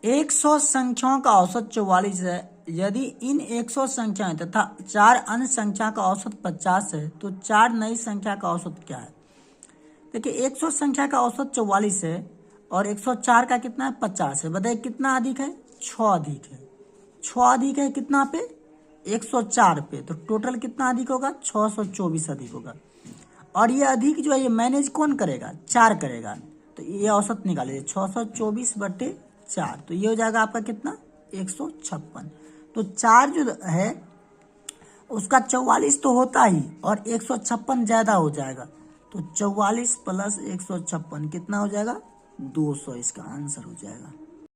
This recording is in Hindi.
100 संख्याओं का औसत 44 है। यदि इन 100 संख्याएं तथा 4 अन्य संख्या का औसत 50 है तो 4 नई संख्या का औसत क्या है। देखिए 100 संख्या का औसत 44 है और 104 का कितना है 50 है। बताइए कितना अधिक है, 6 अधिक है। 6 अधिक है कितना पे, 104 पे, तो टोटल कितना अधिक होगा, 624 अधिक होगा। और ये अधिक जो है ये मैनेज कौन करेगा, 4 करेगा। तो ये औसत निकालिए 624/4, तो ये हो जाएगा आपका कितना, 156। तो 4 जो है उसका 44 तो होता ही और 156 ज्यादा हो जाएगा। तो 44 + 156 कितना हो जाएगा, 200 इसका आंसर हो जाएगा।